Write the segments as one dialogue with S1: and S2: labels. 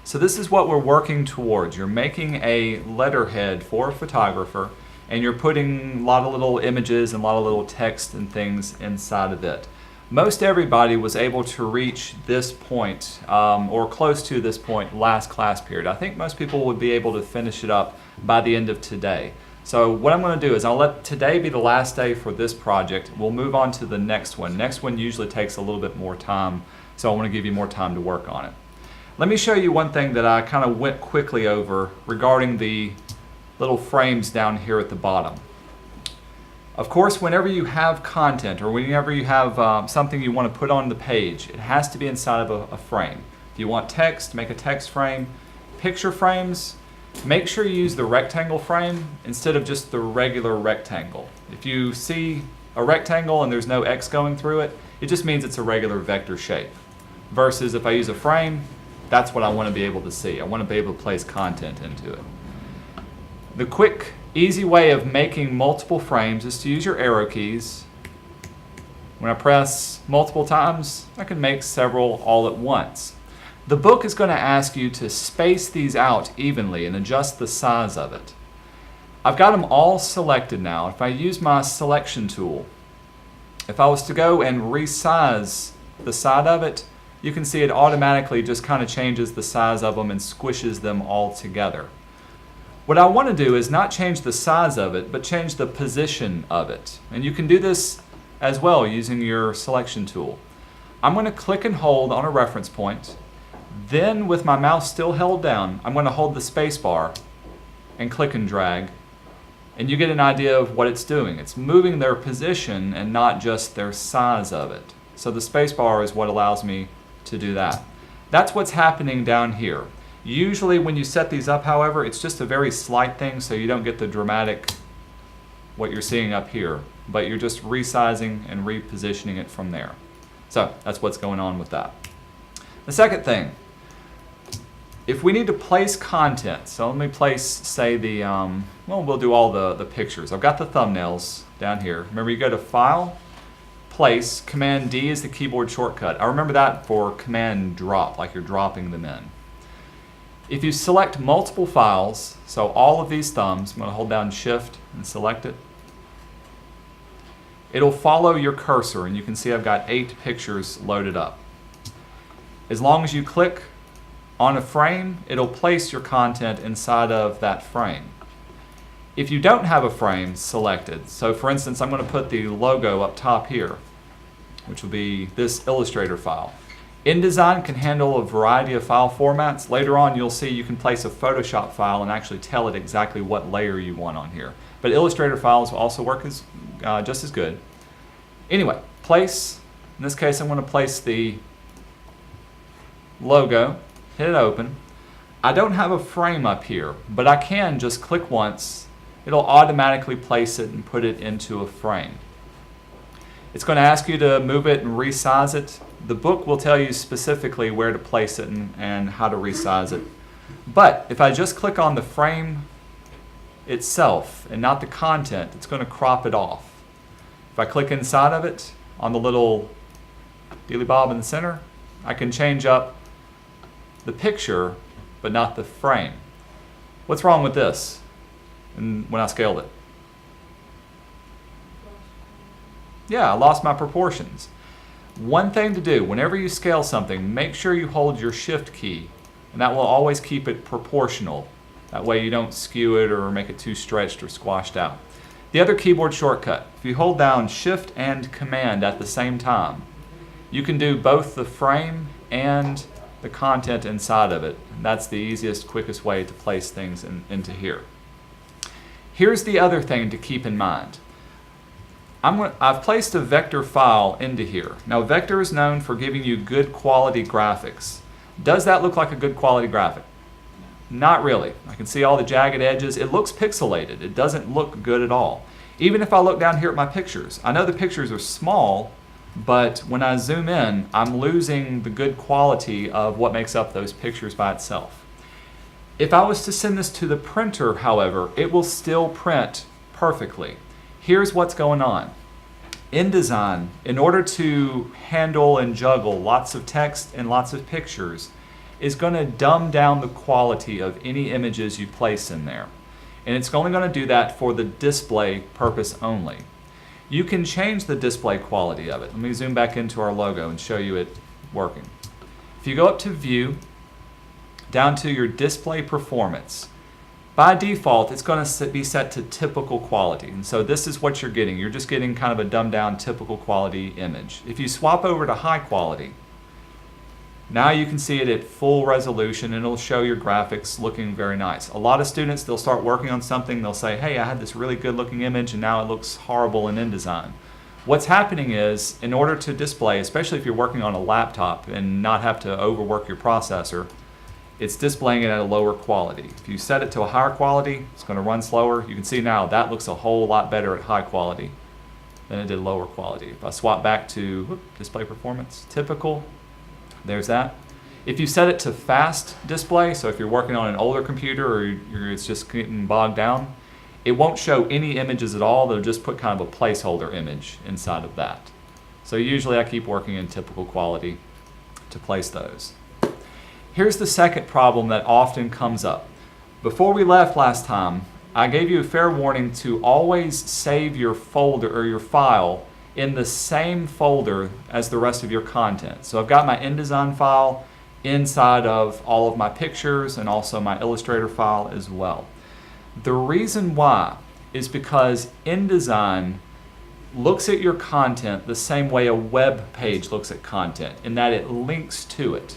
S1: So this is what we're working towards. You're making a letterhead for a photographer, and you're putting a lot of little images and a lot of little text and things inside of it. Most everybody was able to reach this point, or close to this point, last class period. I think most people would be able to finish it up by the end of today. So what I'm going to do is I'll let today be the last day for this project. We'll move on to the next one. Next one usually takes a little bit more time, so I want to give you more time to work on it. Let me show you one thing that I kind of went quickly over regarding the little frames down here at the bottom. Of course, whenever you have content or whenever you have something you want to put on the page, it has to be inside of a frame. If you want text, make a text frame. Picture frames, make sure you use the rectangle frame instead of just the regular rectangle. If you see a rectangle and there's no X going through it, it just means it's a regular vector shape. Versus if I use a frame, that's what I want to be able to see. I want to be able to place content into it. The quick, easy way of making multiple frames is to use your arrow keys. When I press multiple times, I can make several all at once. The book is going to ask you to space these out evenly and adjust the size of it. I've got them all selected now. If I use my selection tool, if I was to go and resize the side of it, you can see it automatically just kind of changes the size of them and squishes them all together. What I want to do is not change the size of it, but change the position of it. And you can do this as well using your selection tool. I'm going to click and hold on a reference point. Then with my mouse still held down, I'm going to hold the space bar and click and drag. And you get an idea of what it's doing. It's moving their position and not just their size of it. So the space bar is what allows me to do that. That's what's happening down here. Usually when you set these up, however, it's just a very slight thing, so you don't get the dramatic what you're seeing up here, but you're just resizing and repositioning it from there. So that's what's going on with that. The second thing, if we need to place content, so let me place, say, the, well, we'll do all the pictures. I've got the thumbnails down here. Remember, you go to File, Place, Command D is the keyboard shortcut. I remember that for Command Drop, like you're dropping them in. If you select multiple files, so all of these thumbs, I'm going to hold down Shift and select it. It'll follow your cursor, and you can see I've got 8 pictures loaded up. As long as you click on a frame, it'll place your content inside of that frame. If you don't have a frame selected, so for instance, I'm going to put the logo up top here, which will be this Illustrator file. InDesign can handle a variety of file formats. Later on, you'll see you can place a Photoshop file and actually tell it exactly what layer you want on here. But Illustrator files will also work just as good. Anyway, place. In this case, I'm going to place the logo, hit it open. I don't have a frame up here, but I can just click once. It'll automatically place it and put it into a frame. It's going to ask you to move it and resize it. The book will tell you specifically where to place it and how to resize it. But if I just click on the frame itself and not the content, it's going to crop it off. If I click inside of it on the little dealy bob in the center, I can change up the picture but not the frame. What's wrong with this and when I scaled it? Yeah, I lost my proportions. One thing to do, whenever you scale something, make sure you hold your Shift key, and that will always keep it proportional. That way you don't skew it or make it too stretched or squashed out. The other keyboard shortcut, if you hold down Shift and Command at the same time, you can do both the frame and the content inside of it. And that's the easiest, quickest way to place things into here. Here's the other thing to keep in mind. I've placed a vector file into here. Now, vector is known for giving you good quality graphics. Does that look like a good quality graphic? Not really. I can see all the jagged edges. It looks pixelated. It doesn't look good at all. Even if I look down here at my pictures, I know the pictures are small, but when I zoom in, I'm losing the good quality of what makes up those pictures by itself. If I was to send this to the printer, however, it will still print perfectly. Here's what's going on. InDesign, in order to handle and juggle lots of text and lots of pictures, is going to dumb down the quality of any images you place in there. And it's only going to do that for the display purpose only. You can change the display quality of it. Let me zoom back into our logo and show you it working. If you go up to View, down to your Display Performance, by default it's going to be set to typical quality. And so this is what you're getting. You're just getting kind of a dumbed down typical quality image. If you swap over to high quality, now you can see it at full resolution and it'll show your graphics looking very nice. A lot of students, they'll start working on something, they'll say, hey, I had this really good looking image and now it looks horrible in InDesign. What's happening is, in order to display, especially if you're working on a laptop and not have to overwork your processor, it's displaying it at a lower quality. If you set it to a higher quality, it's going to run slower. You can see now that looks a whole lot better at high quality than it did lower quality. If I swap back to Display Performance, Typical, there's that. If you set it to fast display, so if you're working on an older computer or it's just getting bogged down, it won't show any images at all. They'll just put kind of a placeholder image inside of that. So usually I keep working in typical quality to place those. Here's the second problem that often comes up. Before we left last time, I gave you a fair warning to always save your folder or your file in the same folder as the rest of your content. So I've got my InDesign file inside of all of my pictures and also my Illustrator file as well. The reason why is because InDesign looks at your content the same way a web page looks at content, in that it links to it.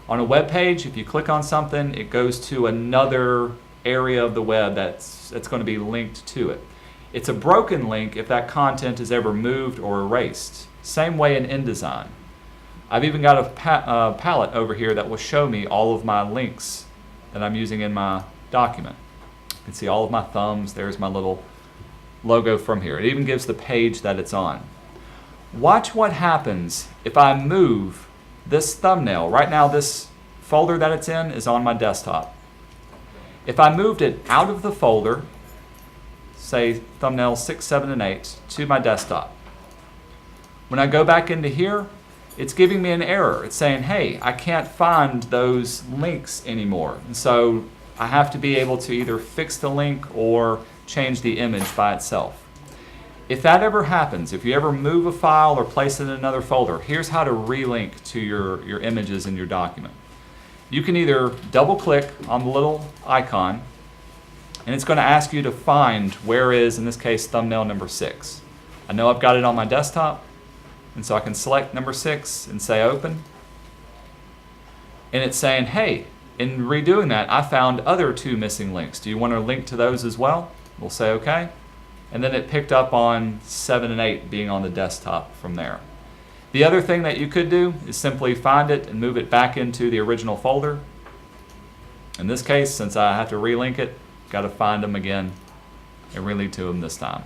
S1: On a web page, if you click on something, it goes to another area of the web that's going to be linked to it. It's a broken link if that content is ever moved or erased. Same way in InDesign. I've even got a palette over here that will show me all of my links that I'm using in my document. You can see all of my thumbs. There's my little logo from here. It even gives the page that it's on. Watch what happens if I move this thumbnail. Right now this folder that it's in is on my desktop. If I moved it out of the folder, say thumbnail 6, 7, and 8, to my desktop, when I go back into here, it's giving me an error. It's saying, hey, I can't find those links anymore. And so I have to be able to either fix the link or change the image by itself. If that ever happens, if you ever move a file or place it in another folder, here's how to relink to your images in your document. You can either double click on the little icon, and it's going to ask you to find where is, in this case, thumbnail number 6. I know I've got it on my desktop, and so I can select number 6 and say open. And it's saying, hey, in redoing that, I found other 2 missing links. Do you want to link to those as well? We'll say okay. And then it picked up on 7 and 8 being on the desktop from there. The other thing that you could do is simply find it and move it back into the original folder. In this case, since I have to relink it, got to find them again and relink to them this time.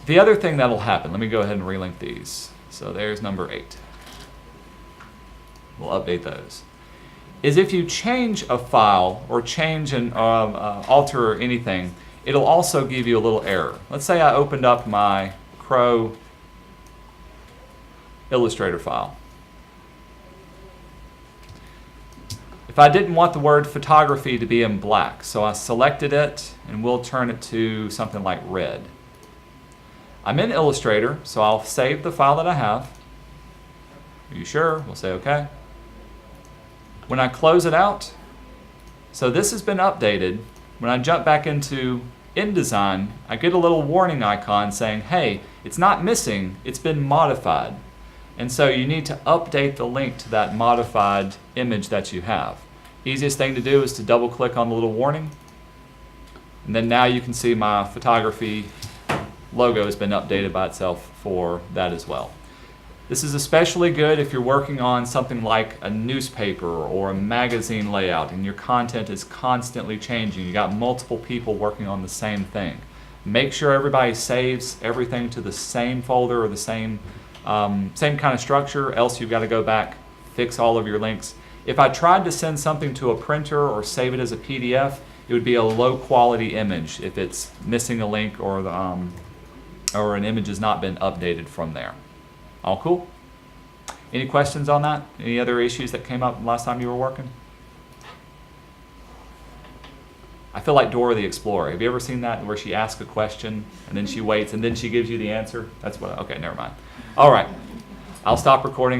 S1: The other thing that'll happen, let me go ahead and relink these. So there's number 8. We'll update those. Is if you change a file or change and alter anything, it'll also give you a little error. Let's say I opened up my Crow Illustrator file. If I didn't want the word photography to be in black, so I selected it and we'll turn it to something like red. I'm in Illustrator, so I'll save the file that I have. Are you sure? We'll say okay. When I close it out, so this has been updated. When I jump back into InDesign, I get a little warning icon saying, hey, it's not missing, it's been modified. And so you need to update the link to that modified image that you have. Easiest thing to do is to double click on the little warning. And then now you can see my photography logo has been updated by itself for that as well. This is especially good if you're working on something like a newspaper or a magazine layout and your content is constantly changing. You got multiple people working on the same thing. Make sure everybody saves everything to the same folder or the same kind of structure, else you've got to go back, fix all of your links. If I tried to send something to a printer or save it as a PDF, it would be a low quality image if it's missing a link or an image has not been updated from there. All cool? Any questions on that? Any other issues that came up last time you were working? I feel like Dora the Explorer. Have you ever seen that where she asks a question and then she waits and then she gives you the answer? That's what, okay, never mind. All right, I'll stop recording.